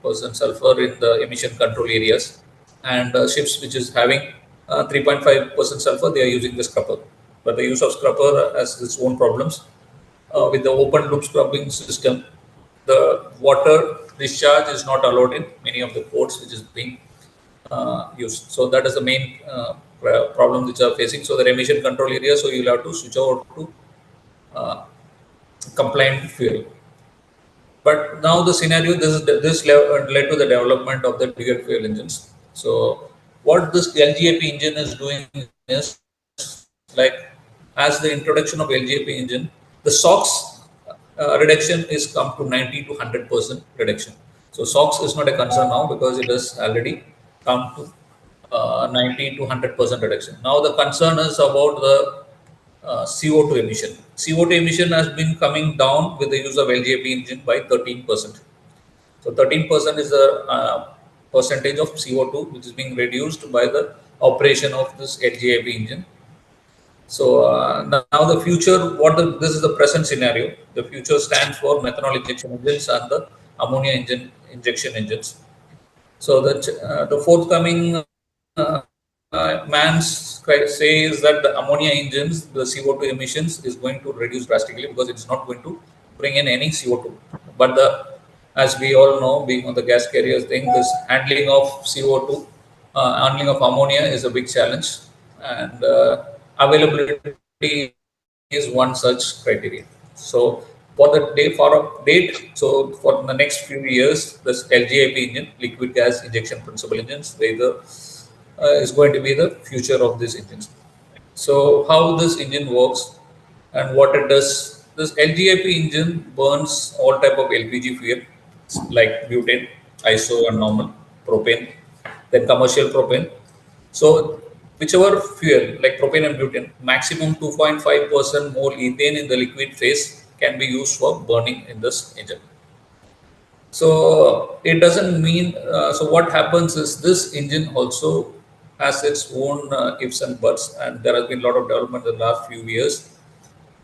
0.5% sulfur in the emission control areas, and ships which is having 3.5% sulfur, they are using the scrubber. But the use of scrubber has its own problems. With the open loop scrubbing system, the water discharge is not allowed in many of the ports which is being used. So that is the main problem which are facing. So the emission control area, so you'll have to switch over to compliant fuel. But now the scenario, this led to the development of the dual fuel engines. So what this LGIP engine is doing is, like, as the introduction of LGIP engine, the SOx reduction is come to 90 to 100% reduction. So SOx is not a concern now because it has already come to 90 to 100% reduction. Now the concern is about the CO2 emission. CO2 emission has been coming down with the use of LGIP engine by 13%. So 13% is the percentage of CO2 which is being reduced by the operation of this LGIP engine. So now the future, this is the present scenario. The future stands for methanol injection engines and the ammonia injection engines. So that the forthcoming man's say is that the ammonia engines, the CO2 emissions is going to reduce drastically because it's not going to bring in any CO2. But as we all know, being on the gas carriers thing, this handling of CO2, handling of ammonia is a big challenge, and availability is one such criteria. So for the date, so for the next few years, this LGIP engine, liquid gas injection principle engines, is going to be the future of these engines. So how this engine works and what it does, this LGIP engine burns all type of LPG fuel like butane, iso and normal, propane, then commercial propane. So whichever fuel like propane and butane, maximum 2.5% more ethane in the liquid phase can be used for burning in this engine. So it doesn't mean, so what happens is this engine also has its own ifs and buts, and there has been a lot of development in the last few years.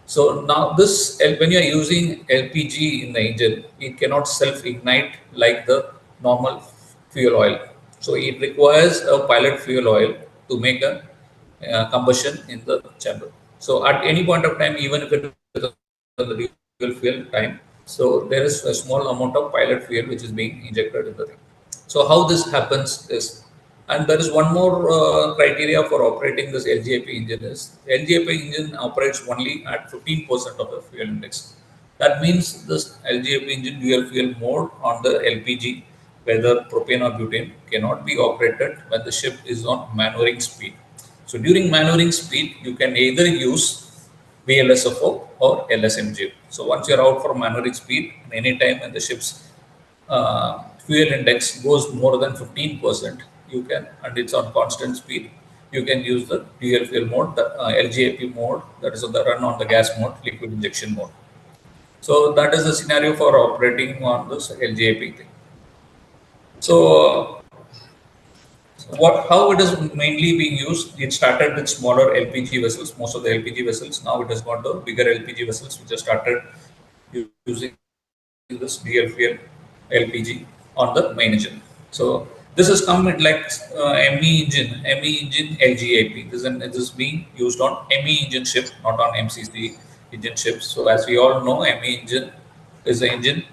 So now this, when you are using LPG in the engine, it cannot self-ignite like the normal fuel oil. So it requires a pilot fuel oil to make a combustion in the chamber. So at any point of time, even if it is the dual fuel time, so there is a small amount of pilot fuel which is being injected in the thing. So how this happens is, and there is one more criteria for operating this LGIP engine is, LGIP engine operates only at 15% of the fuel index. That means this LGIP engine dual fuel mode on the LPG, whether propane or butane, cannot be operated when the ship is on maneuvering speed. So during maneuvering speed, you can either use VLSFO or LSMG. So once you're out for maneuvering speed, any time when the ship's fuel index goes more than 15%, you can, and it's on constant speed, you can use the dual fuel mode, the LGIP mode, that is the run on the gas mode, liquid injection mode. So that is the scenario for operating on this LGIP thing. So how it is mainly being used, it started with smaller LPG vessels, most of the LPG vessels. Now it has gone to bigger LPG vessels which have started using this dual fuel LPG on the main engine. So this has come with like ME engine LGIP. This is being used on ME engine ship, not on MCC engine ships. So as we all know, ME engine is the engine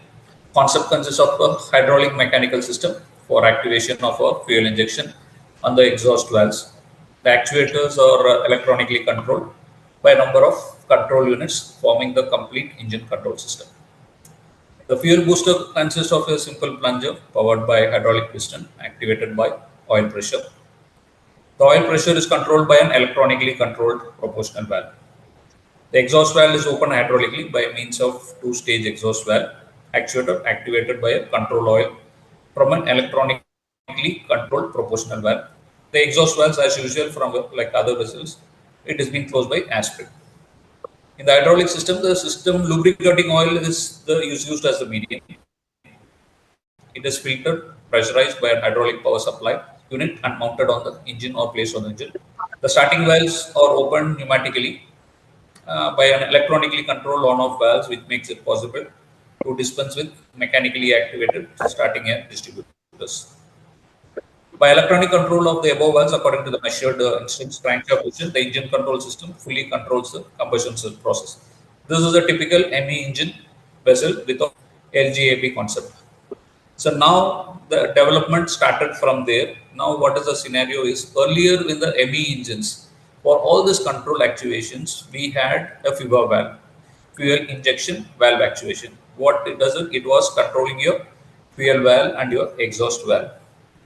concept consists of a hydraulic mechanical system for activation of a fuel injection on the exhaust valves. The actuators are electronically controlled by a number of control units forming the complete engine control system. The fuel booster consists of a simple plunger powered by hydraulic piston activated by oil pressure. The oil pressure is controlled by an electronically controlled proportional valve. The exhaust valve is opened hydraulically by means of two-stage exhaust valve actuator activated by a control oil from an electronically controlled proportional valve. The exhaust valves, as usual, from like other vessels, it is being closed by aspirate. In the hydraulic system, the system lubricating oil is used as the medium. It is filtered, pressurized by a hydraulic power supply unit and mounted on the engine or placed on the engine. The starting valves are opened pneumatically by an electronically controlled on-off valves, which makes it possible to dispense with mechanically activated starting and distributors. By electronic control of the above valves, according to the measured instance crankshaft position, the engine control system fully controls the combustion process. This is a typical ME engine vessel with a LGIP concept. So now the development started from there. Now what is the scenario is earlier in the ME engines, for all these control actuations, we had a FIVA valve, fuel injection valve actuation. What it does, it was controlling your fuel valve and your exhaust valve.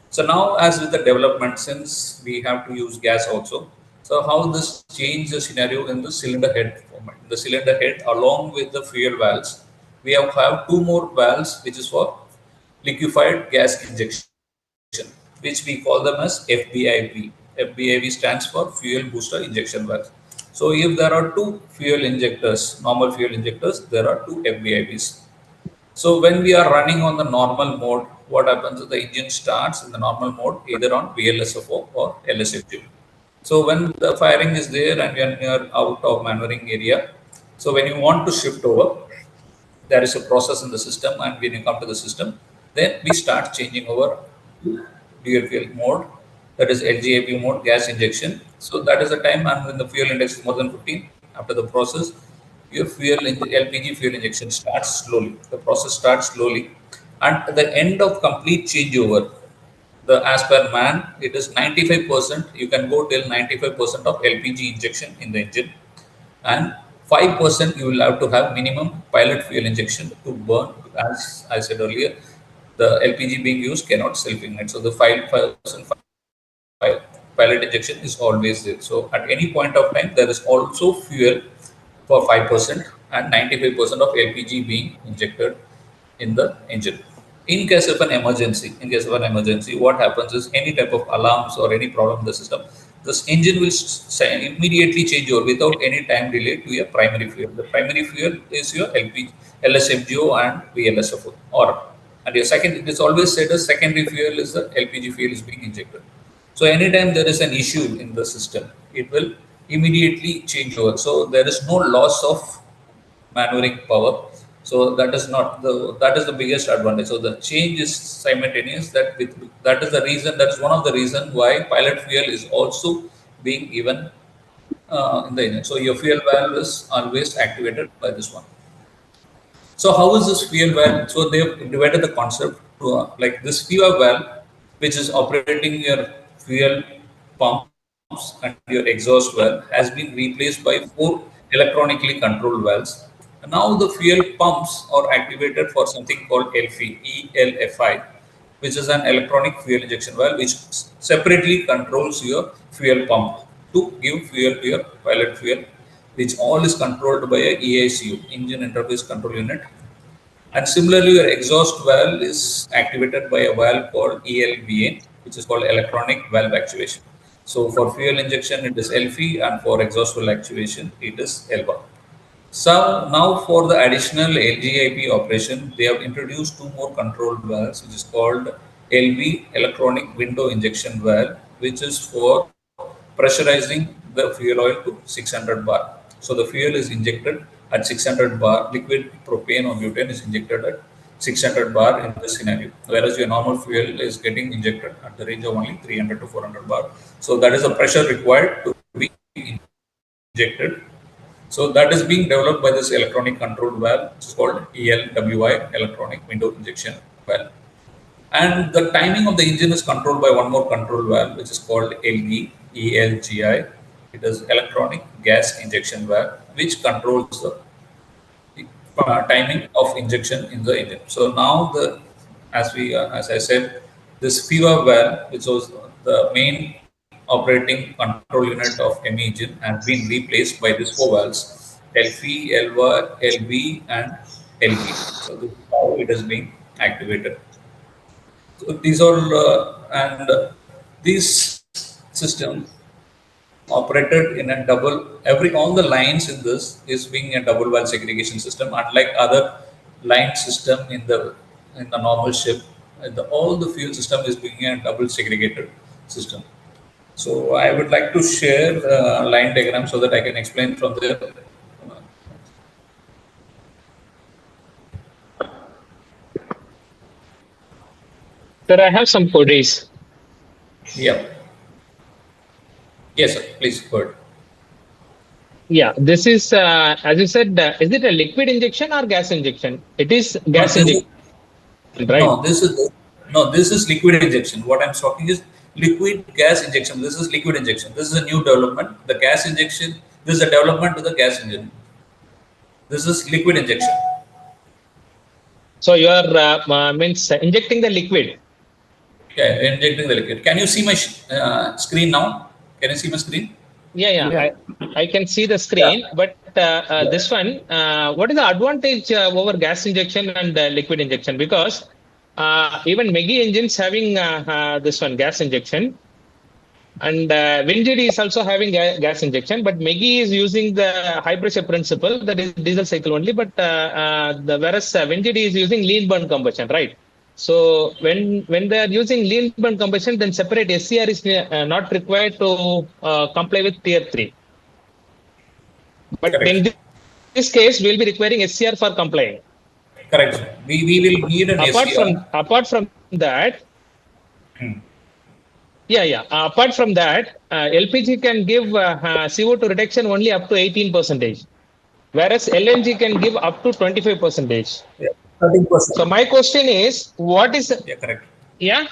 So now, as with the development, since we have to use gas also, so how this change the scenario in the cylinder head format. The cylinder head, along with the fuel valves, we have two more valves, which is for liquefied gas injection, which we call them as FBIV. FBIV stands for fuel booster injection valve. So if there are two fuel injectors, normal fuel injectors, there are two FBIVs. So when we are running on the normal mode, what happens is the engine starts in the normal mode either on VLSFO or LSFO. So when the firing is there and when you are out of maneuvering area, so when you want to shift over, there is a process in the system, and when you come to the system, then we start changing over dual fuel mode, that is LGIP mode, gas injection. So that is the time, and when the fuel index is more than 15, after the process, your LPG fuel injection starts slowly. The process starts slowly, and at the end of complete changeover, the as per man, it is 95%. You can go till 95% of LPG injection in the engine, and 5% you will have to have minimum pilot fuel injection to burn. As I said earlier, the LPG being used cannot self-ignite. So the 5% pilot injection is always there. So at any point of time, there is also fuel for 5% and 95% of LPG being injected in the engine. In case of an emergency, what happens is any type of alarms or any problem in the system, this engine will immediately change over without any time delay to your primary fuel. The primary fuel is your LPG, LSFGO and VLSFO. And your second, it is always said as secondary fuel is the LPG fuel is being injected. So anytime there is an issue in the system, it will immediately change over. So there is no loss of maneuvering power. So that is the biggest advantage. So the change is simultaneous. That is the reason. That is one of the reason why pilot fuel is also being given in the engine. So your fuel valve is always activated by this one. So how is this fuel valve? So they have divided the concept to like this fuel valve, which is operating your fuel pumps and your exhaust valve, has been replaced by four electronically controlled valves. And now the fuel pumps are activated for something called ELFI, which is an electronic fuel injection valve, which separately controls your fuel pump to give fuel to your pilot fuel, which all is controlled by a EICU, Engine Interface Control Unit. And similarly, your exhaust valve is activated by a valve called ELVA, which is called electronic valve actuation. So for fuel injection, it is LV, and for exhaust valve actuation, it is ELVA. So now for the additional LGIP operation, they have introduced two more control valves, which is called LV, electronic window injection valve, which is for pressurizing the fuel oil to 600 bar. So the fuel is injected at 600 bar, liquid propane or butane is injected at 600 bar in this scenario, whereas your normal fuel is getting injected at the range of only 300 to 400 bar. So that is the pressure required to be injected. So that is being developed by this electronic control valve, which is called ELWI, electronic window injection valve. And the timing of the engine is controlled by one more control valve, which is called ELGI. It is electronic gas injection valve, which controls the timing of injection in the engine. So now as I said, this FIVA valve, which was the main operating control unit of any engine, has been replaced by these four valves: LV, LVA, LV, and LV. So this is how it is being activated. So these are and these systems operated in a double every all the lines in this is being a double valve segregation system, unlike other line system in the normal ship. All the fuel system is being a double segregated system. So I would like to share the line diagram so that I can explain from there. Sir, I have some queries. Yeah. Yes, sir. Please go ahead. Yeah, this is, as you said, is it a liquid injection or gas injection? It is No, gas this is injection, right? this is liquid injection. What I'm talking is liquid gas injection. This is liquid injection. This is a new development. The gas injection. This is a development to the gas engine. This is liquid injection. So you are means injecting the liquid. Yeah, injecting the liquid. Can you see my screen now? Can you see my screen? Yeah. I can see the Yeah. screen, but Yeah. this one, what is the advantage over gas injection and liquid injection? Because even McGee engines having this one gas injection, and WinGD is also having gas injection, but McGee is using the high pressure principle, that is diesel cycle only, but whereas WinGD is using lean burn combustion, right? So when they are using lean burn combustion, then separate SCR is not required to comply with tier 3. But in Correct. this case, we'll be requiring SCR for complying. Correct. We will need an SCR. Apart from that, yeah. Apart from that, LPG can give CO2 reduction only up to 18%, whereas LNG can give up to 25%. Yeah. 13%. So my question is, what is Yeah. Correct. yeah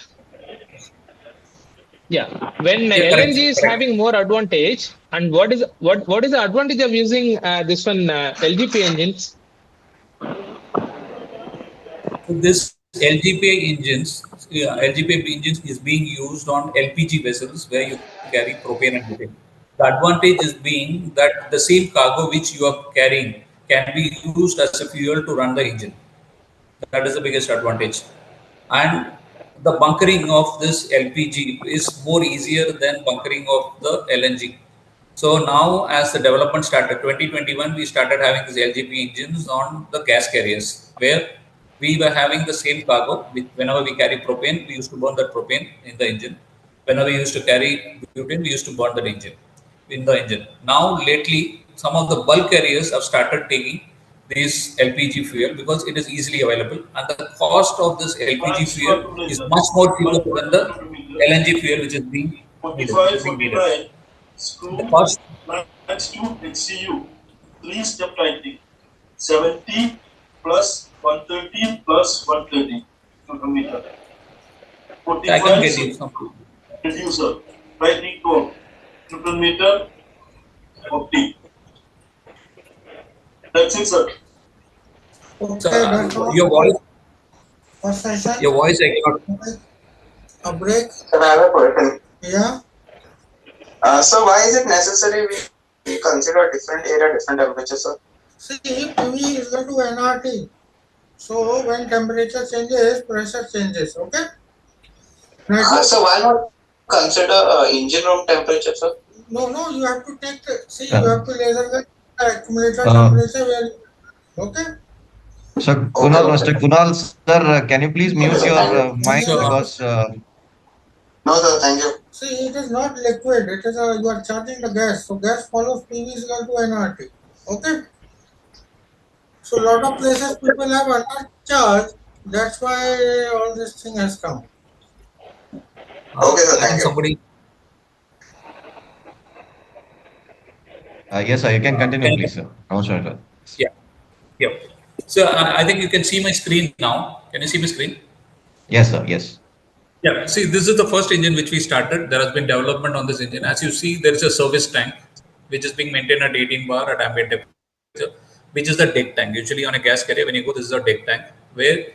yeah when Yeah. Correct. LNG is Correct. having more advantage, and what is the advantage of using this one LGP engines? So this LGP engines is being used on LPG vessels where you carry propane and butane. The advantage is being that the same cargo which you are carrying can be used as a fuel to run the engine. That is the biggest advantage. And the bunkering of this LPG is more easier than bunkering of the LNG. So now, as the development started, 2021, we started having these LGP engines on the gas carriers, where we were having the same cargo. Whenever we carry propane, we used to burn that propane in the engine. Whenever we used to carry butane, we used to burn that engine in the engine. Now, lately, some of the bulk carriers have started taking this LPG fuel because it is easily available, and the cost of this LPG Max square fuel to is laser. much more cheaper 1 than the Newton meter. LNG fuel which is being needed. 45, The screw cost. max to HCU. 3-step tightening. 70 plus 130 plus 130 Newton meter. I can 45 get you some. reducer. Tightening torque. Newton meter 40. That's it, sir. Okay, So, that's all. your voice, First session, your voice, I cannot. a break. Sir, I have a question. Yeah. So why is it necessary we consider different area, different temperature, sir? See, PV is equal to nRT. So when temperature changes, pressure changes. Okay. Right. So why not consider engine room temperature, sir? No, you have to take the, see, you Uh, have to laser the accumulator temperature where, okay. So Kunal, Mr. Kunal, sir, can you please Okay, mute sir, your thank you. mic So, because No, sir, thank you. See, it is not liquid. It is you are charging the gas. So gas follows PV is equal to nRT. Okay. So lot of places people have undercharge. That's why all this thing has come. Okay, sir, I thank think you. somebody. yes, sir, you can continue, Can please, sir. Namashivayam. Yeah. Yeah. So I think you can see my screen now. Can you see my screen? Yes, sir. Yes. Yeah. See, this is the first engine which we started. There has been development on this engine. As you see, there is a service tank which is being maintained at 18 bar at ambient temperature, which is the deck tank. Usually on a gas carrier, when you go, this is a deck tank where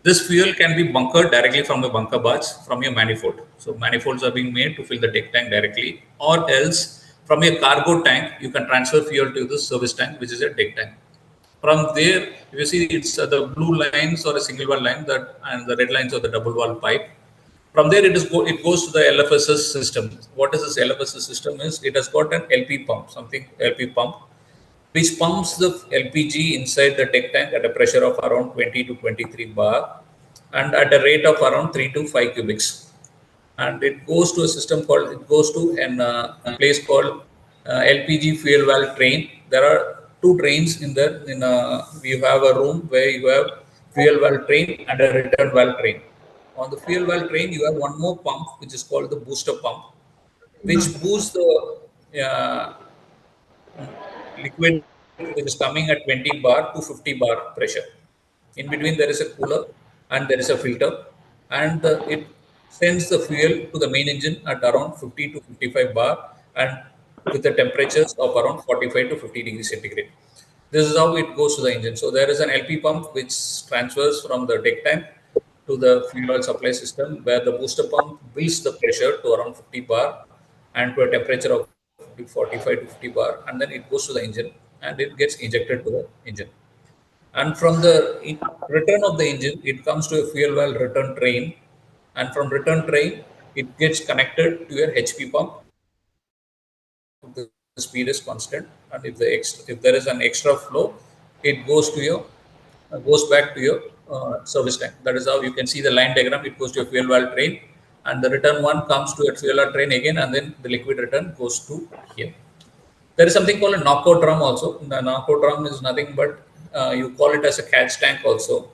this fuel can be bunkered directly from the bunker barge from your manifold. So manifolds are being made to fill the deck tank directly, or else from a cargo tank, you can transfer fuel to the service tank, which is a deck tank. From there, if you see, it's the blue lines or a single wall line that, and the red lines are the double wall pipe. From there, it goes to the LFSS system. What is this LFSS system? Is it has got an LP pump, something LP pump, which pumps the LPG inside the tank at a pressure of around 20 to 23 bar and at a rate of around 3 to 5 cubics. And it goes to a system called, it goes to an place called LPG fuel valve train. There are two trains in there. You have a room where you have fuel valve train and a return valve train. on the fuel valve train, you have one more pump, which is called the booster pump, which boosts the liquid which is coming at 20 bar to 50 bar pressure. In between, there is a cooler and there is a filter, and it sends the fuel to the main engine at around 50 to 55 bar and with the temperatures of around 45 to 50 degrees centigrade. This is how it goes to the engine. So there is an LP pump which transfers from the deck tank to the fuel oil supply system, where the booster pump builds the pressure to around 50 bar and to a temperature of 45 to 50 bar, and then it goes to the engine and it gets injected to the engine. And from the return of the engine, it comes to a fuel well return train, and from return train, it gets connected to your HP pump. The speed is constant, and if there is an extra flow, it goes to your goes back to your service tank. That is how you can see the line diagram. It goes to your fuel valve train, and the return one comes to a fuel valve train again, and then the liquid return goes to here. There is something called a knockout drum also. The knockout drum is nothing but you call it as a catch tank also.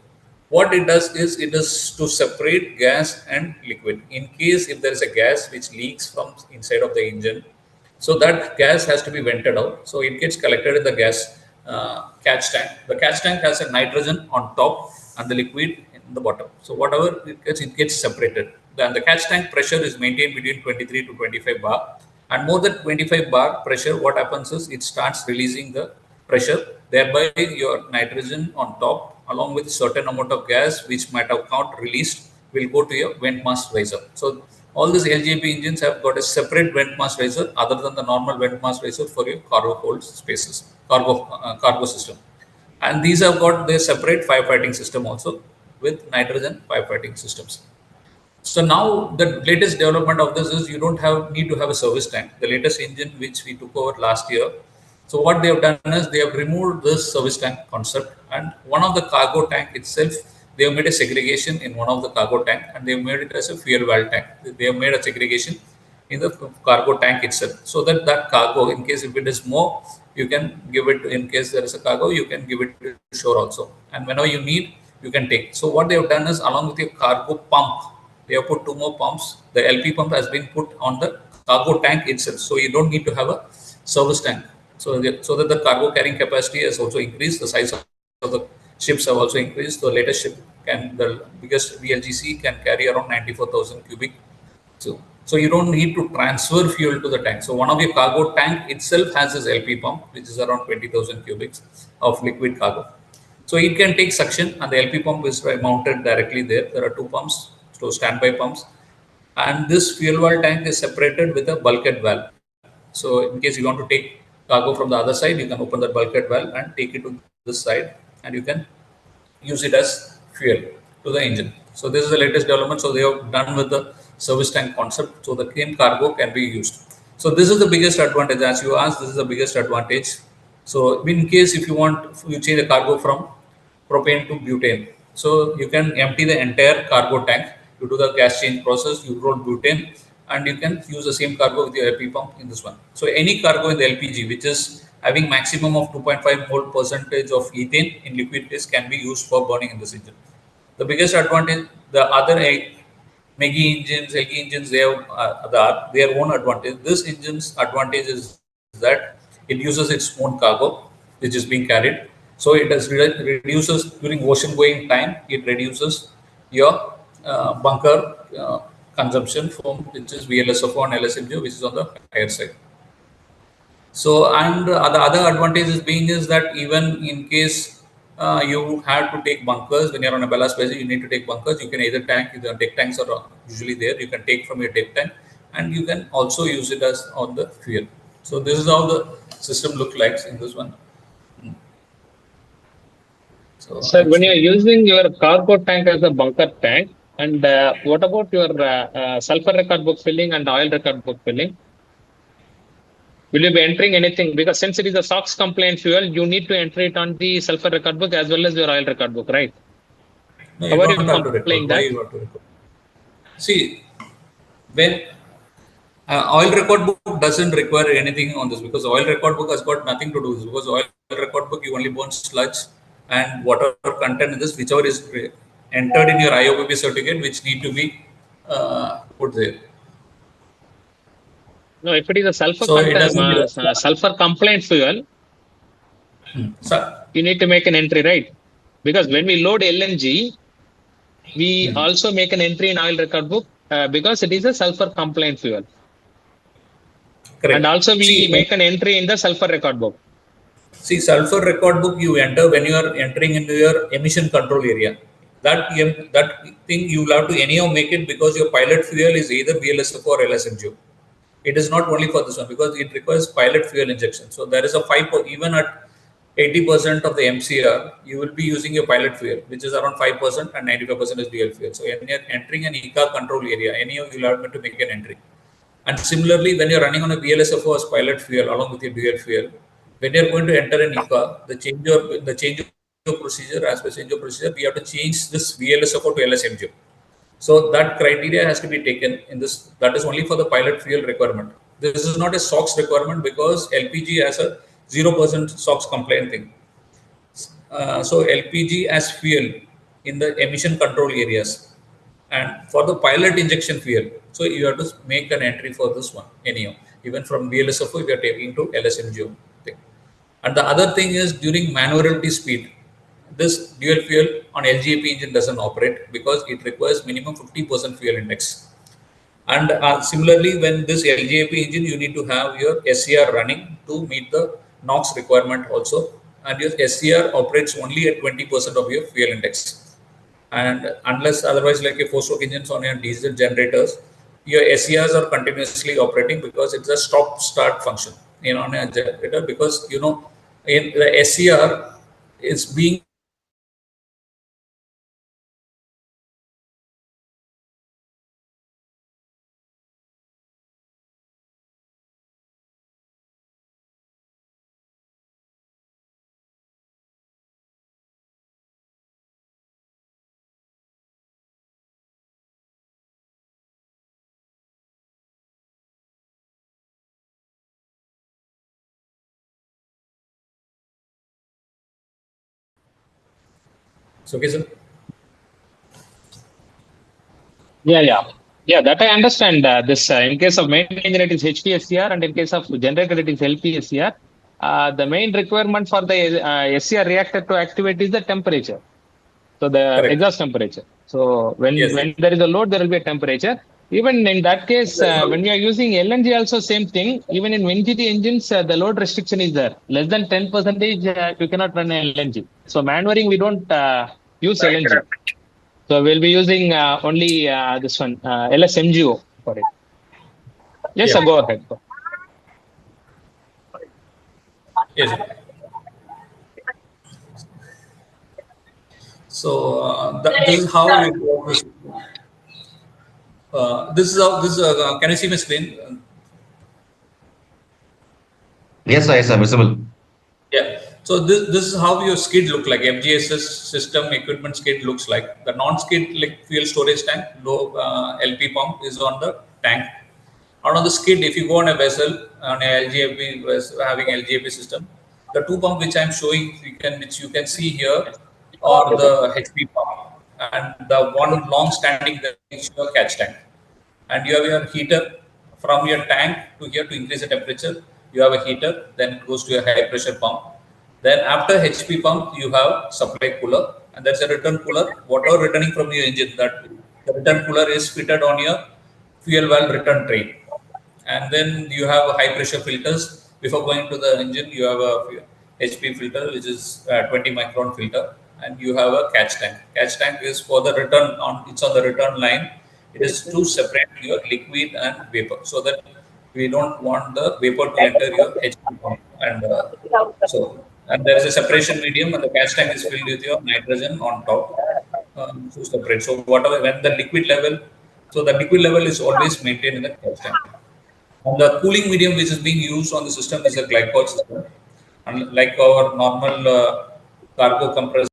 What it does is it is to separate gas and liquid. In case if there is a gas which leaks from inside of the engine, so that gas has to be vented out. So it gets collected in the gas catch tank. The catch tank has a nitrogen on top and the liquid in the bottom. So whatever it gets separated. Then the catch tank pressure is maintained between 23 to 25 bar. And more than 25 bar pressure, what happens is it starts releasing the pressure. Thereby, your nitrogen on top, along with certain amount of gas which might have not released, will go to your vent mass riser. So all these LGIP engines have got a separate vent mass riser other than the normal vent mass riser for your cargo hold spaces, cargo system. And these have got their separate firefighting system also with nitrogen firefighting systems. So now the latest development of this is you don't need to have a service tank. The latest engine which we took over last year. So what they have done is they have removed this service tank concept, and one of the cargo tank itself, they have made a segregation in one of the cargo tank, and they have made it as a fuel valve tank. They have made a segregation in the cargo tank itself, so that cargo, in case if it is more, you can give it. In case there is a cargo, you can give it to shore also, and whenever you need, you can take. So what they have done is, along with your cargo pump, they have put two more pumps. The LP pump has been put on the cargo tank itself, so you don't need to have a service tank. So that the cargo carrying capacity has also increased. The size of the ships have also increased. The latest ship the biggest VLGC can carry around 94,000 cubic. So you don't need to transfer fuel to the tank. So one of your cargo tank itself has this LP pump, which is around 20,000 cubics of liquid cargo. So it can take suction, and the LP pump is mounted directly there. There are two pumps, so standby pumps, and this fuel valve tank is separated with a bulkhead valve. So in case you want to take cargo from the other side, you can open that bulkhead valve and take it to this side, and you can use it as fuel to the engine. So this is the latest development. So they have done with the service tank concept, so the same cargo can be used. So this is the biggest advantage. As you asked, this is the biggest advantage. So in case if you change the cargo from propane to butane, so you can empty the entire cargo tank, you do the gas change process, you roll butane, and you can use the same cargo with your LP pump in this one. So any cargo in the LPG which is having maximum of 2.5 mole percentage of ethane in liquid phase can be used for burning in this engine. The biggest advantage, the other MAGI engines, LG engines, they have their own advantage. This engine's advantage is that it uses its own cargo, which is being carried. So it reduces during ocean going time. It reduces your bunker consumption from which is VLSFO and LSMG, which is on the higher side. So and the other advantage is that even in case you have to take bunkers when you're on a ballast vessel, you need to take bunkers. You can either deck tanks are usually there. You can take from your deck tank, and you can also use it as on the fuel. So this is how the system looks like in this one. So sir, when you're using your cargo tank as a bunker tank, and what about your sulfur record book filling and oil record book filling? Will you be entering anything? Because since it is a SOX compliant fuel, you need to enter it on the sulfur record book as well as your oil record book, right? No, you don't have to record. Why you have to record? See, when oil record book doesn't require anything on this, because oil record book has got nothing to do with this, because oil record book you only burn sludge and water content in this, whichever is entered in your IOPP certificate, which need to be put there. No, if it is a So it doesn't. sulfur compliant fuel, So, you need to make an entry, right? Because when we load LNG, we also make an entry in oil record book because it is a sulfur compliant fuel. And correct. also we make an entry in the sulfur record book. See, sulfur record book you enter when you are entering into your emission control area. That thing you will have to anyhow make it because your pilot fuel is either VLSFO or LSMGO. It is not only for this one because it requires pilot fuel injection. So there is a even at 80% of the MCR, you will be using your pilot fuel, which is around 5% and 95% is dual fuel. So when you're entering an ECA control area, anyhow you'll have to make an entry. And similarly, when you're running on a VLSFO as pilot fuel along with your dual fuel, when you're going to enter an ECA, the change of procedure, as per change of procedure, we have to change this VLSFO to LSMGO. So that criteria has to be taken in this. That is only for the pilot fuel requirement. This is not a SOX requirement because LPG has a 0% SOX compliant thing. So LPG as fuel in the emission control areas and for the pilot injection fuel. So you have to make an entry for this one anyhow. Even from VLSFO, if you are taking to LSMGO thing. And the other thing is during maneuverability speed, this dual fuel on LGIP engine doesn't operate because it requires minimum 50% fuel index. And similarly, when this LGIP engine, you need to have your SCR running to meet the NOx requirement also. And your SCR operates only at 20% of your fuel index. And unless otherwise, like a four-stroke engines on your diesel generators, your SCRs are continuously operating because it's a stop-start function on a generator because in the SCR is being so okay, sir. Yeah, that I understand. This in case of main engine it is HPSCR and in case of generator it is LPSCR. The main requirement for the SCR reactor to activate is the temperature. So the Correct. exhaust temperature. So Yes. when there is a load, there will be a temperature. Even in that case, when we are using LNG, also same thing. Even in WinGT engines, the load restriction is there. Less than 10%, you cannot run LNG. So manuring, we don't use LNG. So we'll be using only this one, LSMGO for it. Yes, Yeah. sir, go ahead. Yes, sir. So this is how you work this. This is how this. Can you see my screen? Yes, sir, yes, sir, visible. Yeah. So this is how your skid look like. FGSS system equipment skid looks like. The non-skid like fuel storage tank, low LP pump is on the tank. And on the skid, if you go on a vessel on a LGAP having LGAP system, the two pump which I'm showing, which you can see here, are the HP pump, and the one long standing that is your catch tank. And you have your heater from your tank to here to increase the temperature. You have a heater, then it goes to a high pressure pump. Then after HP pump, you have supply cooler, and that's a return cooler. Whatever returning from your engine, that the return cooler is fitted on your fuel valve return tray. And then you have high pressure filters. Before going to the engine, you have a HP filter, which is 20 micron filter, and you have a catch tank. Catch tank is for the return on. It's on the return line. It is to separate your liquid and vapor, so that we don't want the vapor to enter your HP pump. And and there is a separation medium, and the catch tank is filled with your nitrogen on top to separate. So whatever when the liquid level, so the liquid level is always maintained in the catch tank. And the cooling medium which is being used on the system is a glycol system. And like our normal cargo compressor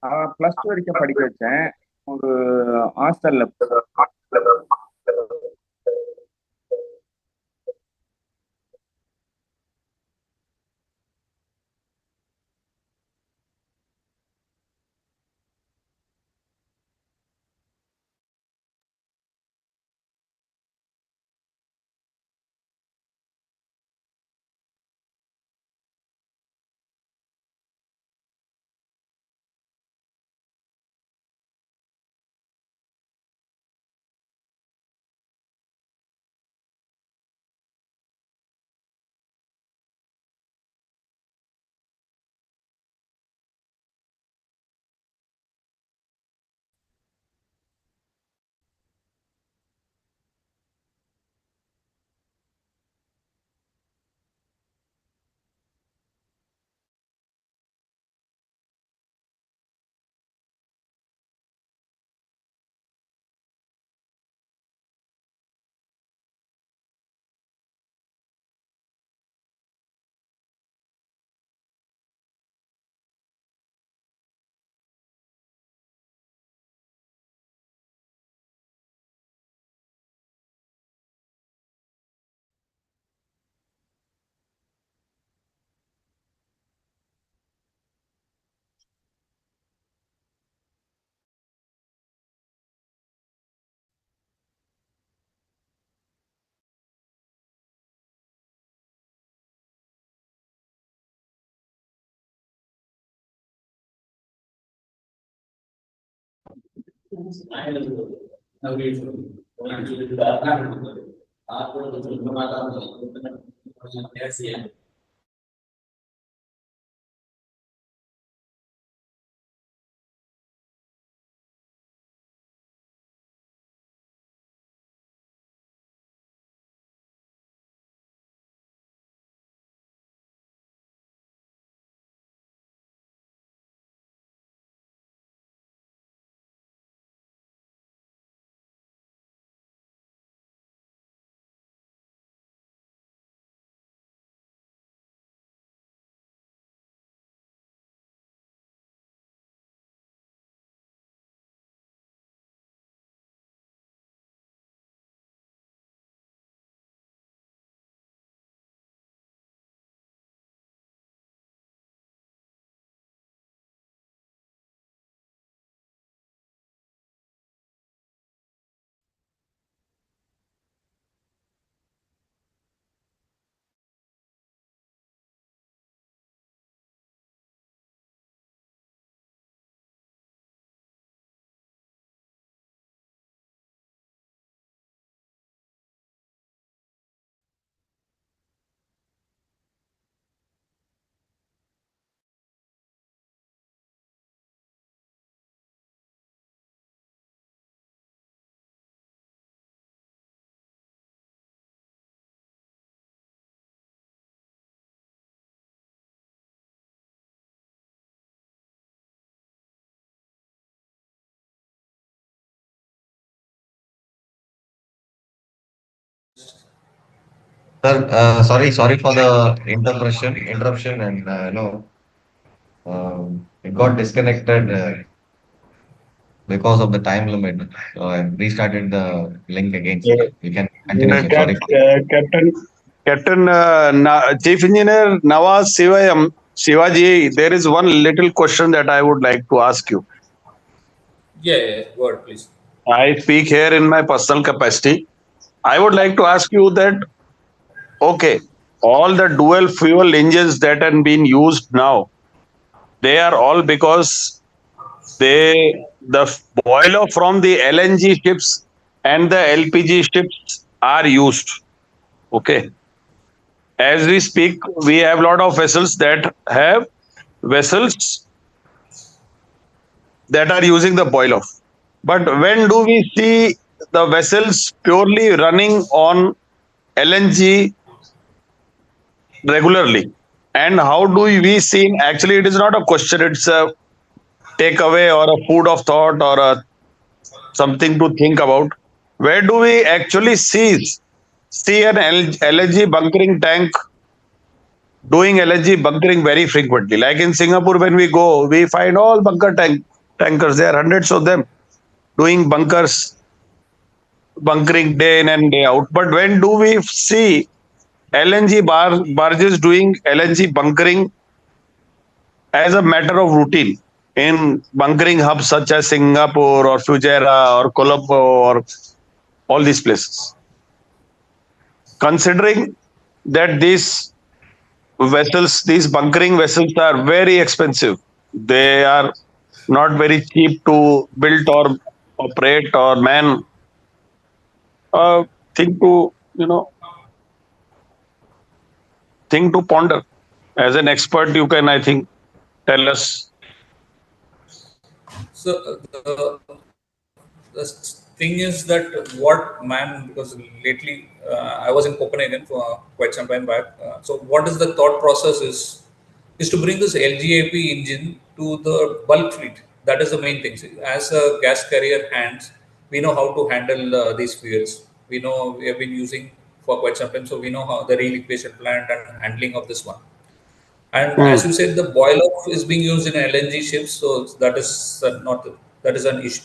+2 வரைக்கும் படிக்க வச்சேன். ஒரு ஹாஸ்டல்ல. Sir, sorry for the interruption, and it got disconnected because of the time limit. So I restarted the link again, sir. You can continue, sir. Sorry for that. Chief Engineer Nawaz Shivaji, there is one little question that I would like to ask you. Yeah, go ahead, please. I speak here in my personal capacity. I would like to ask you that, okay, all the dual fuel engines that are being used now, they are all because the boiler from the LNG ships and the LPG ships are used. Okay. As we speak, we have a lot of vessels that are using the boil off. But when do we see the vessels purely running on LNG regularly? And how do we see? Actually, it is not a question, it's a takeaway or a food of thought or something to think about. Where do we actually see an LNG bunkering tank doing LNG bunkering very frequently? Like in Singapore, when we go, we find all bunker tank tankers. There are hundreds of them doing bunkering day in and day out. But when do we see barges doing LNG bunkering as a matter of routine in bunkering hubs such as Singapore or Fujairah or Colombo or all these places? Considering that these bunkering vessels are very expensive, they are not very cheap to build or operate or man. Thing to thing to ponder. As an expert, you can, I think, tell us. So the thing is that what man, because lately I was in Copenhagen for quite some time back. So what is the thought process is to bring this LGIP engine to the bulk fleet. That is the main thing. See, as a gas carrier hands, we know how to handle these fuels. We know we have been using for quite some time, so we know how the reliquefaction plant and handling of this one. And as Hmm. you said, the boil off is being used in LNG ships, so that is not that is an issue.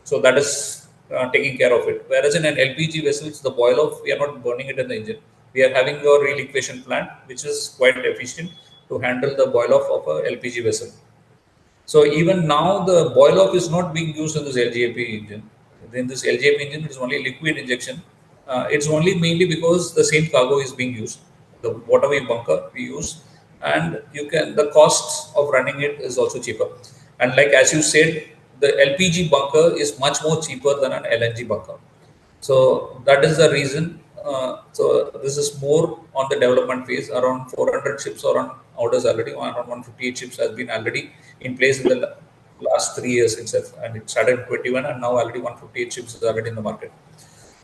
So that is taking care of it. Whereas in an LPG vessels, the boil off we are not burning it in the engine. We are having a reliquefaction plant, which is quite efficient to handle the boil off of a LPG vessel. So even now, the boil off is not being used in this LGAP engine. In this LGAP engine, it is only liquid injection. It's only mainly because the same cargo is being used. The water we bunker we use, and you can the cost of running it is also cheaper. And like as you said, the LPG bunker is much more cheaper than an LNG bunker. So that is the reason. So this is more on the development phase. Around 400 ships are on orders already. Around 158 ships has been already in place in the last 3 years itself, and it started in 21, and now already 158 ships is already in the market.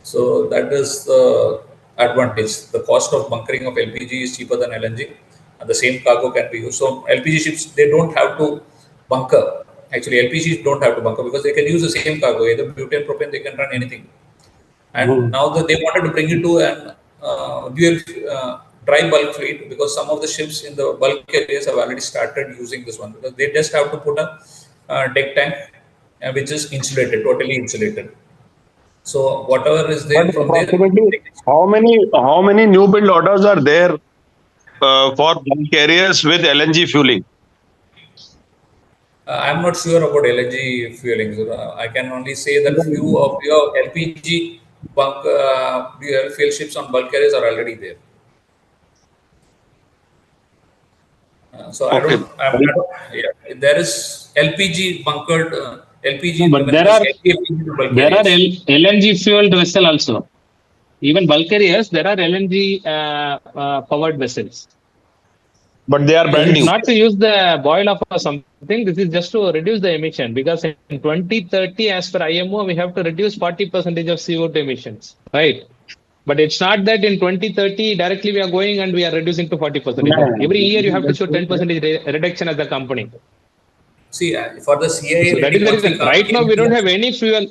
So that is the advantage. The cost of bunkering of LPG is cheaper than LNG, and the same cargo can be used. So LPG ships they don't have to bunker. Actually, LPGs don't have to bunker because they can use the same cargo, either butane, propane. They can run anything. And now that they wanted to bring it to an dual dry bulk fleet because some of the ships in the bulk areas have already started using this one because they just have to put a deck tank which is insulated, totally insulated. So whatever is But there from there, approximately how many new build orders are there for bulk carriers with LNG fueling? I'm not sure about LNG fueling. So, I can only say that few of your LPG bulk dual fuel ships on bulk carriers are already there. So I Okay. don't. Yeah, there is LPG bunkered No, LPG but when it there is are LPG to bulk there are carriers. LNG fueled vessel also. Even bulk carriers, there are LNG powered vessels. But they are This brand is new. not to use the boil off or something. This is just to reduce the emission because in 2030, as per IMO, we have to reduce 40% of CO2 emissions, right? But it's not that in 2030 directly we are going and we are reducing to 40%. Every year you have to show 10% reduction as a company. See, for the CII So that is rating, the once we reason. come Right now, came we to don't the have any fuel.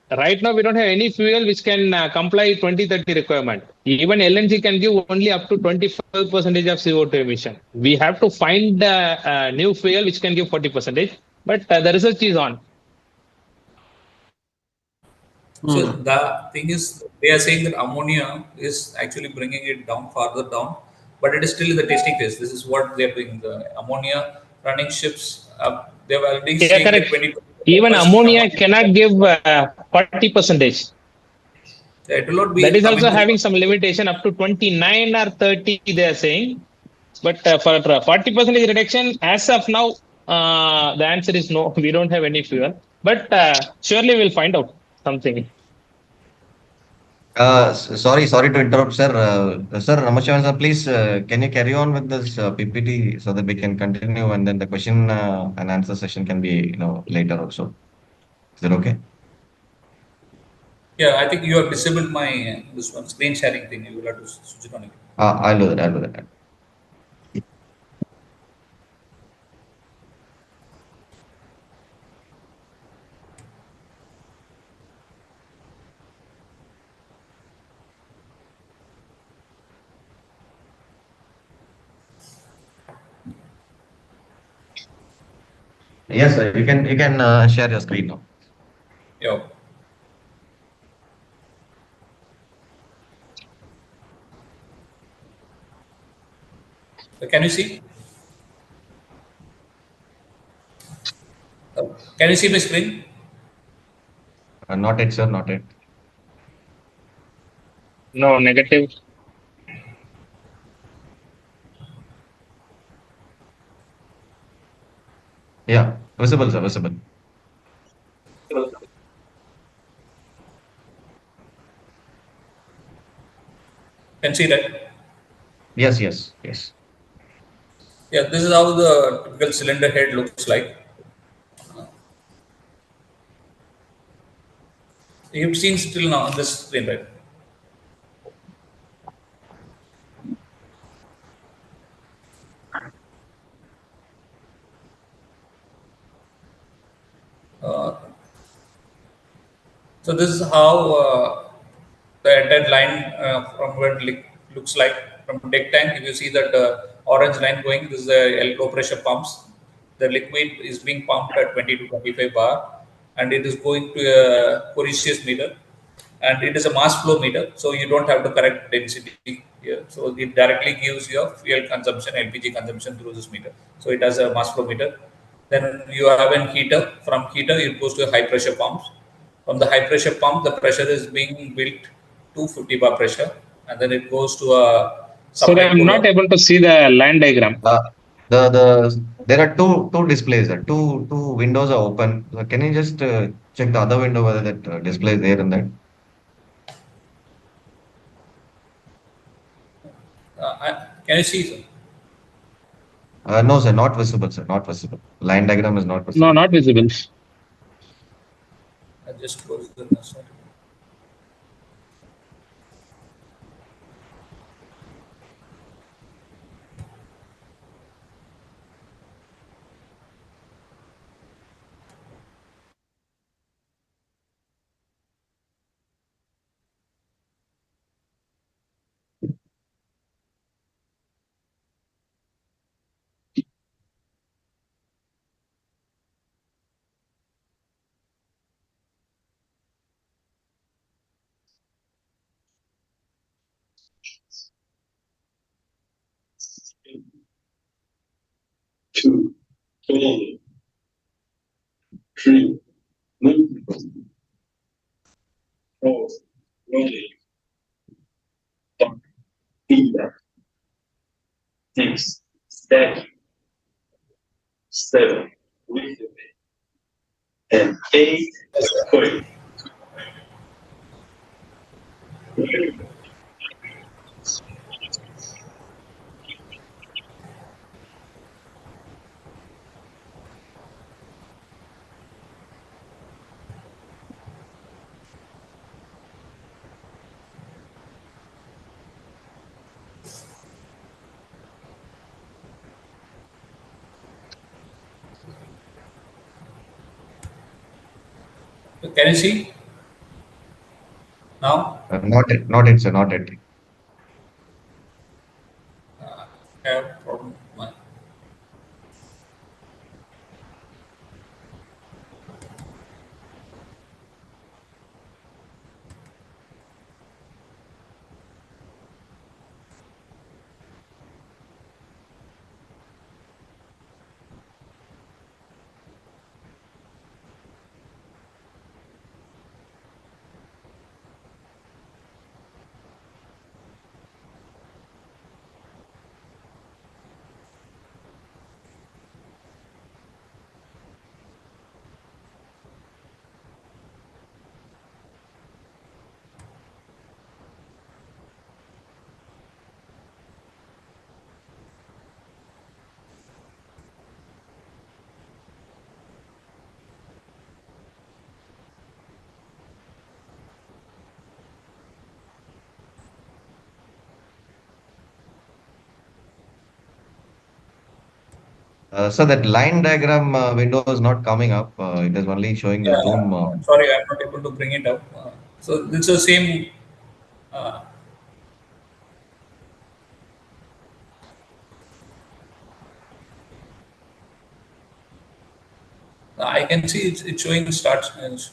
Right now, we don't have any fuel which can comply 2030 requirement. Even LNG can give only up to 25% of CO2 emission. We have to find a new fuel which can give 40%. But the research is on. So the thing is, they are saying that ammonia is actually bringing it down farther down, but it is still in the testing phase. This is what they are doing. The ammonia running ships, they are already Yeah, saying that correct. 20 Even ammonia ammonia, cannot give 40%. it will not That be is coming also to having some limitation up to 29 or 30, they are saying. But for 40% reduction, as of now, the answer is no. We don't have any fuel. But surely we'll find out something. Sorry to interrupt, sir. Sir, Namashivayam, sir, please, can you carry on with this PPT so that we can continue and then the question and answer session can be, later also. Is that okay? Yeah, I think you have disabled my this one screen sharing thing. You will have to switch it on again. I'll do that. I'll do that. Yes, sir. You can share your screen now. Yeah. Can you see? Uh, can you see my screen? Not yet, sir. Not yet. No, negative. Yeah, visible, sir. Visible. Can see that? Yes, yes, yes. Yeah, this is how the typical cylinder head looks like. You've seen still now on this screen, right? Uh, so this is how the entire line from where it looks like from deck tank. If you see that orange line going, this is the low pressure pumps. The liquid is being pumped at 20 to 25 bar, and it is going to a Coriolis meter, and it is a mass flow meter, so you don't have to correct density here. So it directly gives your fuel consumption, LPG consumption through this meter. So it has a mass flow meter. Then you have a heater. From heater, it goes to high pressure pumps. From the high pressure pump, the pressure is being built to 50 bar pressure, and then it goes to a Sir, supply I'm not cooler. able to see the line diagram. The there are two displays. Two windows are open. Can you just check the other window whether that display is there in that? Can you see? Sir? No, sir, not visible, sir, not visible. Line diagram is not No, visible. not visible. I just close the sorry. Two, three, three, four, rolling, five, six, seven, and eight. Going. Can you see now? Not yet, not yet, sir, not yet. I have problem. So that line diagram window is not coming up. It is only showing the Yeah, zoom. sorry, I'm not able to bring it up. So it's the same. Uh, I can see it's showing start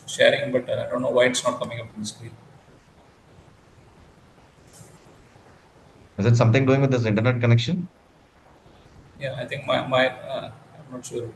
sharing, but I don't know why it's not coming up on the screen. Is it something doing with this internet connection? Yeah, I think I'm not sure.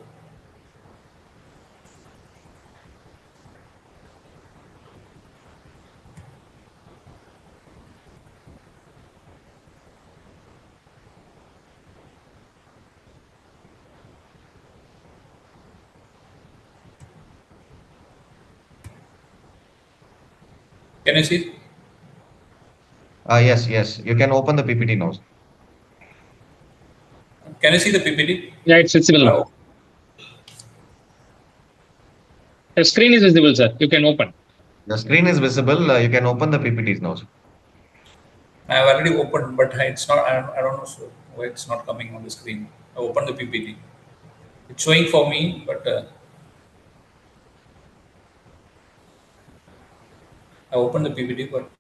Can you see? Yes, yes. You can open the PPT now. Can you see the PPT? Yeah, it's visible now. The screen is visible, sir. You can open. The screen is visible. You can open the PPTs now. I've already opened, but it's not. I don't know why it's not coming on the screen. I opened the PPT. It's showing for me, but I opened the PPT, but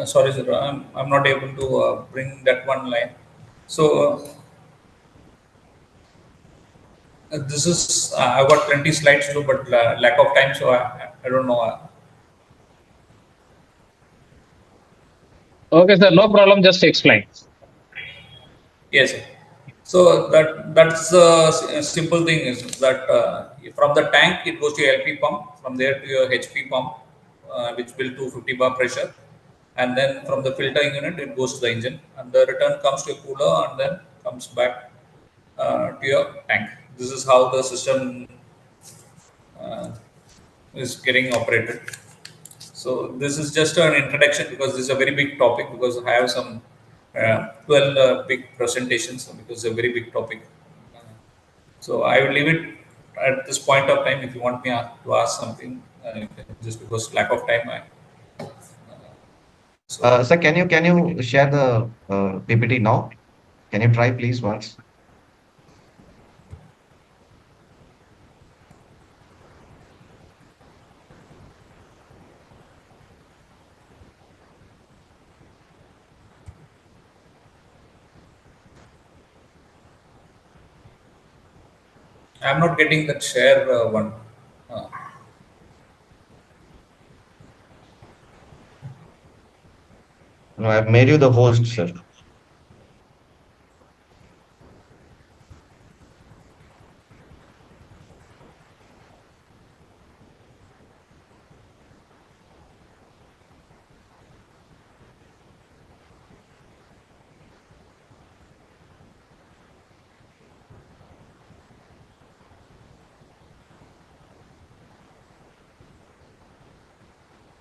sorry, sir. I'm not able to bring that one line. So this is I've got plenty slides to do, but lack of time, so I don't know. Okay, sir. No problem. Just explain. Yes, sir. So that's a simple thing is that from the tank it goes to LP pump, from there to your HP pump, which will 250 bar pressure, and then from the filtering unit it goes to the engine, and the return comes to a cooler and then comes back to your tank. This is how the system uh, is getting operated. So this is just an introduction because this is a very big topic, because I have some 12 big presentations, because it's a very big topic. So I will leave it at this point of time. If you want me to ask something, just because lack of time. So Sir, can you share the PPT now? Can you try please once? I'm not getting that share one. Uh, No, I've made you the host, sir.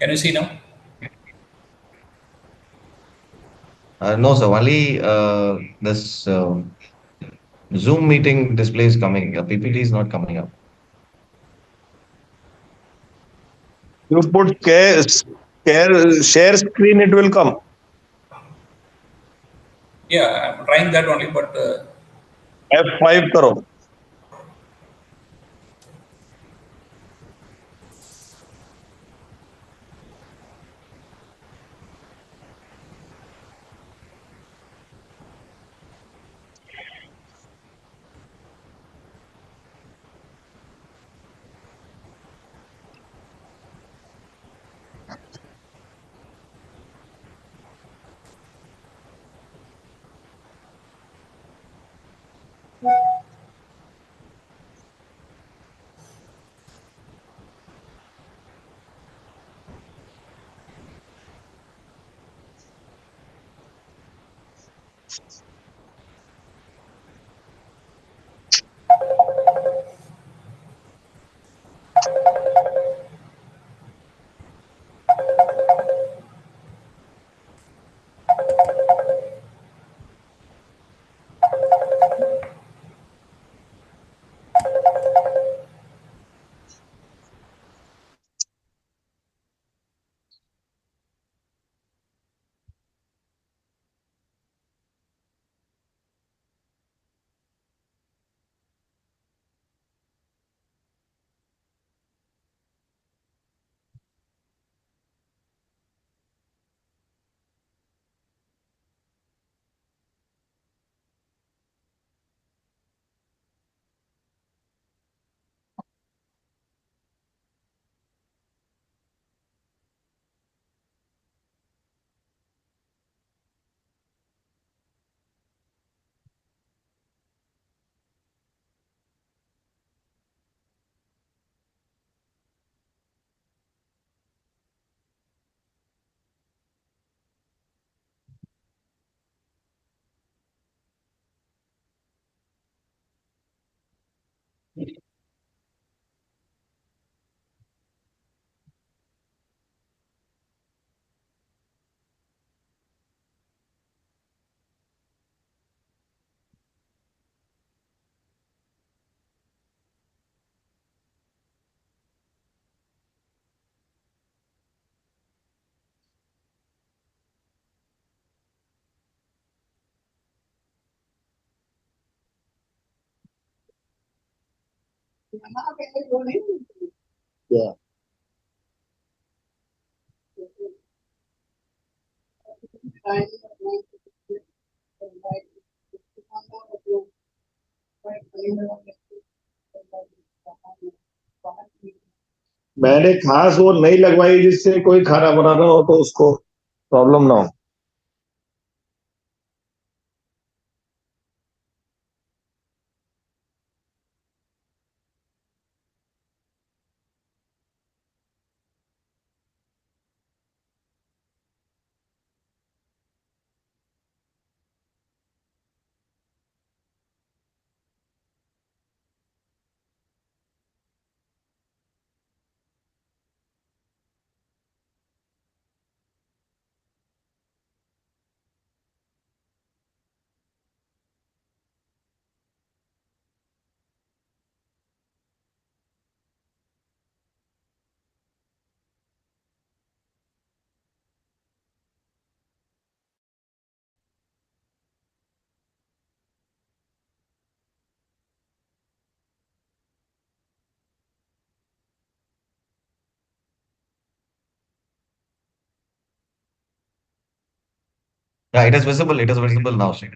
can you see now? No, sir. Only this Zoom meeting display is coming. PPT is not coming up. You put share screen, it will come. Yeah, I'm trying that only, but F5 karo. Yeah. मैंने खास वो नहीं लगवाई जिससे कोई खाना बनाना हो तो उसको प्रॉब्लम ना हो. Yeah, it is visible. It is visible now, sir.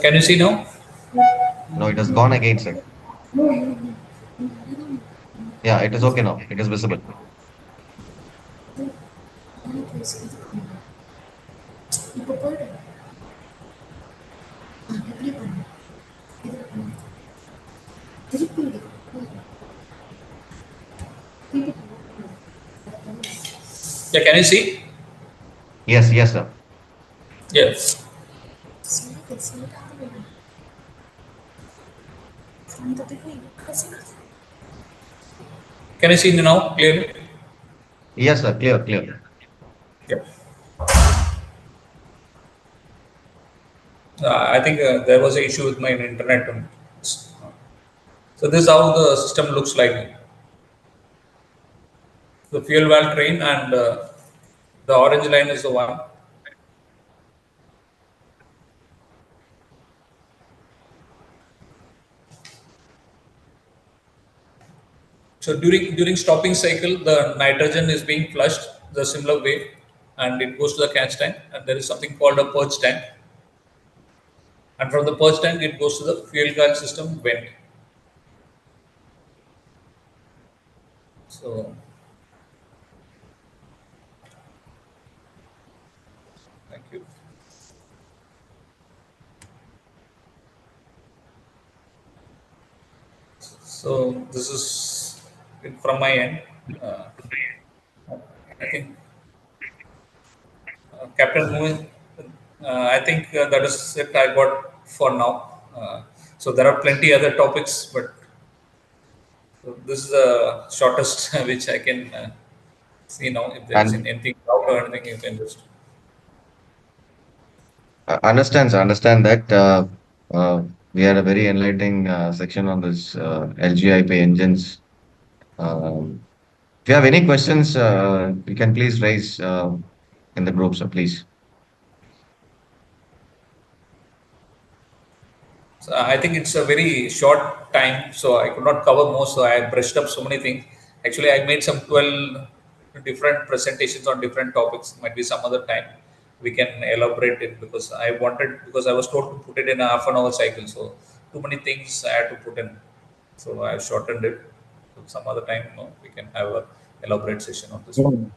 Can you see now? No, it has gone again, sir. Yeah, it is okay now. It is visible. Yeah, can you see? Yes, yes, sir. Yes. Can you see me now clearly? Yes, sir. Clear, clear. Yeah. I think there was an issue with my internet. So this is how the system looks like. The fuel valve train and the orange line is the one. So during stopping cycle, the nitrogen is being flushed the similar way, and it goes to the catch tank, and there is something called a purge tank, and from the purge tank it goes to the fuel gun system vent. So thank you. So this is it from my end. Uh, I think Captain Moon. I think that is it. I got for now. So there are plenty other topics, but so this is the shortest which I can see now. If there is And anything doubt or anything, you can just. understand that we had a very enlightening section on this LGIP engines. Um, if you have any questions, you can please raise in the group, so please. So I think it's a very short time, so I could not cover most. So I brushed up so many things. Actually, I made some 12 different presentations on different topics. Might be some other time we can elaborate it because because I was told to put it in a half an hour cycle. So too many things I had to put in. So I shortened it. So some other time, we can have a elaborate session on this one.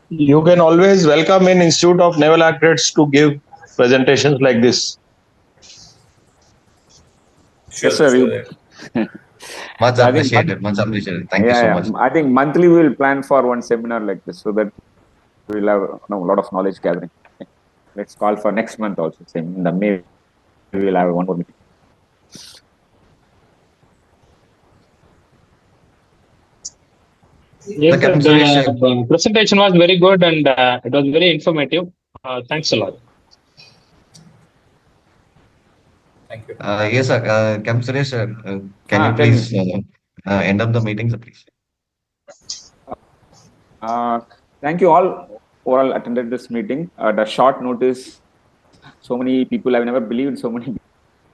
You can always welcome in Institute of Naval Accurates to give presentations like this. Sure, Yes, sir. sure. Much I think appreciated. Much appreciated. Thank you so much. I think monthly we will plan for one seminar like this so that we'll have a lot of knowledge gathering. Okay. Let's call for next month also. Same in the May, we will have one more meeting. Yes, sir, the presentation was very good and it was very informative. Thanks a lot. Thank you. Yes, sir. Captain Suresh, can you please end up the meeting, sir, please? Thank you all who all attended this meeting. At a short notice, so many people, I've never believed so many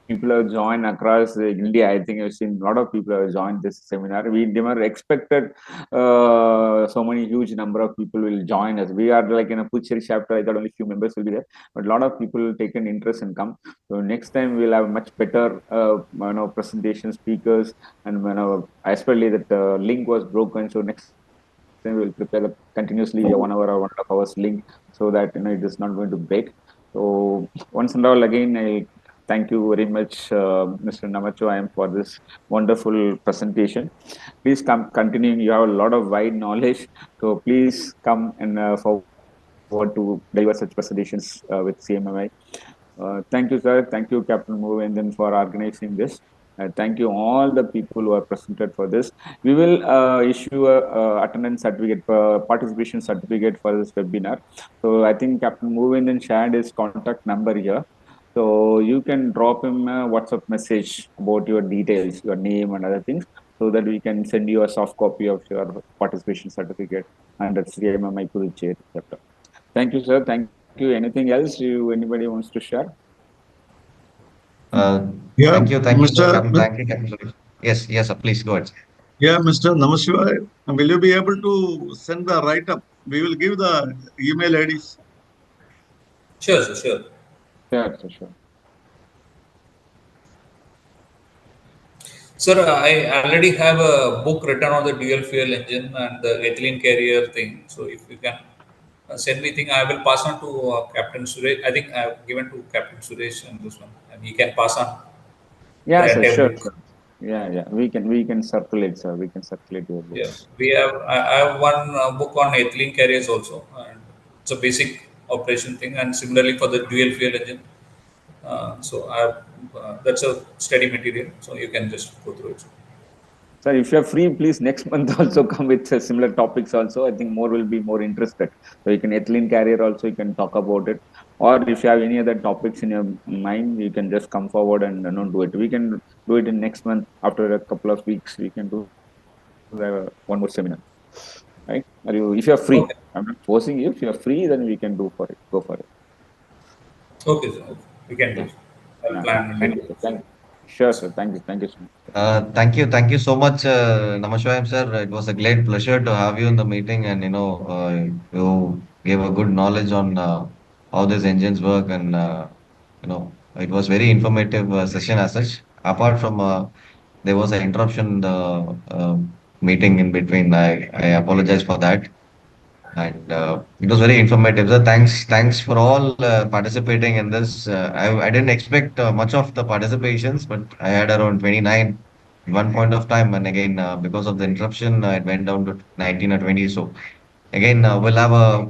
people have joined across India. I think I've seen a lot of people have joined this seminar. We never expected so many huge number of people will join us. We are like in a Puducherry chapter. I thought only few members will be there, but a lot of people taken interest and come. So next time we'll have much better, presentation speakers, and especially that link was broken. So next time we'll prepare continuously a 1 hour or 1.5 hours link so that it is not going to break. So once and all again, I thank you very much, Mr. Namashivayam, for this wonderful presentation. Please come continuing. You have a lot of wide knowledge. So please come and forward to deliver such presentations with CMMI. Thank you, sir. Thank you, Captain Movinden, for organizing this. Thank you all the people who are presented for this. We will issue a attendance certificate, participation certificate for this webinar. So I think Captain Movinden shared his contact number here. So you can drop him a WhatsApp message about your details, your name and other things, so that we can send you a soft copy of your participation certificate under CMMI Puducherry chapter. Thank you, sir. Thank you. Anything else anybody wants to share? Yeah, Thank you, Mr. Thank you, Captain Suresh. Yes, sir, please go ahead. Yeah, Mr. Namashivayam, will you be able to send the write-up? We will give the email IDs. Sure, sure. Sure. Sir, I already have a book written on the dual fuel engine and the ethylene carrier thing. So if you can send me thing, I will pass on to Captain Suresh. I think I have given to Captain Suresh and this one, and he can pass on Yeah, the sir, entire sure. book. Yeah. We can circulate, sir. We can circulate your book. Yeah, we have. I have one book on ethylene carriers also, and it's a basic operation thing, and similarly for the dual fuel engine. So I have, that's a study material, so you can just go through it. Sir, if you're free, please next month also come with similar topics also. I think more will be more interested. So you can ethylene carrier also, you can talk about it. Or if you have any other topics in your mind, you can just come forward and do it. We can do it in next month. After a couple of weeks, we can do one more seminar. Right? If you're free, okay. I'm not forcing you. If you're free, then we can go for it. Okay, sir. We can do it. I'll plan. Thank you. Sure, sir. Thank you so much. Thank you so much, Namashivayam, sir. It was a great pleasure to have you in the meeting, and you gave a good knowledge on how these engines work, and it was very informative session as such. Apart from there was an interruption in the meeting in between, I apologize for that. And it was very informative. So thanks for all participating in this. I didn't expect much of the participations, but I had around 29 at one point of time, and again because of the interruption, it went down to 19 or 20. So again, we'll have a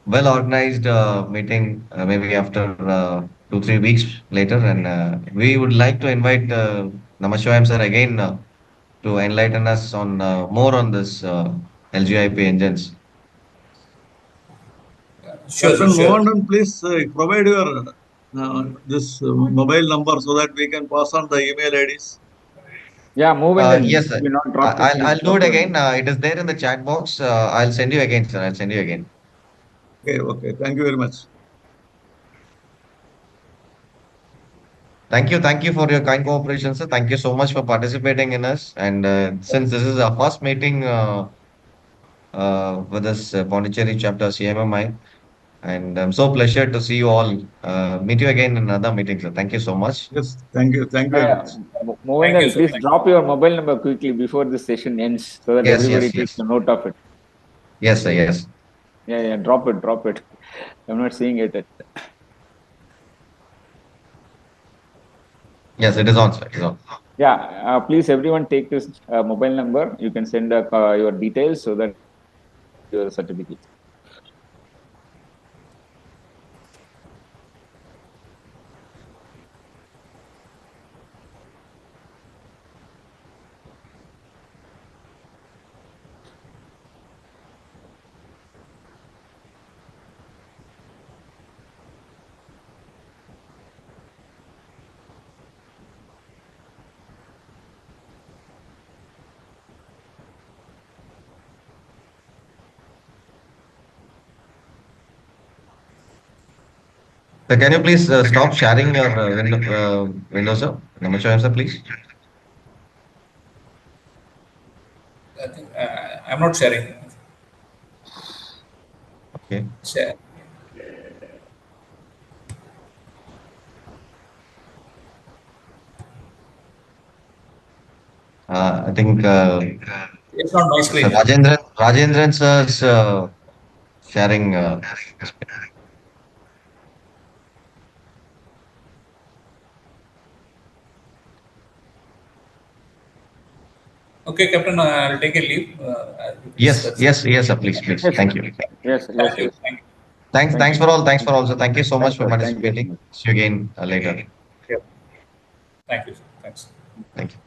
well organized meeting maybe after 2-3 weeks later, and we would like to invite Namashivayam sir again to enlighten us on more on this LGIP engines. Sure. Mohan, please provide your this mobile number so that we can pass on the email IDs. Yeah, yes, sir. I'll do it again. It is there in the chat box. I'll send you again, sir. I'll send you again. Okay. Thank you very much. Thank you for your kind cooperation, sir. Thank you so much for participating in us. And since this is our first meeting with this Puducherry chapter CMMI, and I'm so pleasure to see you all. Meet you again in another meeting, sir. Thank you so much. Yes, thank you very much. Mohan, please drop your mobile number quickly before the session ends, so that everybody takes a note of it. Yes, sir. Yes. Yeah. Drop it. I'm not seeing it. Yes, it is on, sir. It is on. Yeah, please everyone take this mobile number. You can send your details so that your certificate. So can you please stop sharing your window, sir? Namashivayam, sir, please. I think I'm not sharing. Okay. Share. I think It's on my so screen. Rajendran sir's sharing. Okay, Captain, I'll take a leave. Yes, That's yes, yes, sir. Please, please. Yes, Thank you. yes, Thank yes, you. yes. Thank you. Thanks, Thank thanks you. for all. Thanks for all, sir. Thank you so much Thanks, for sir. Thank you so participating. much. See you again later. Yeah. Thank you. Thanks. Thank you.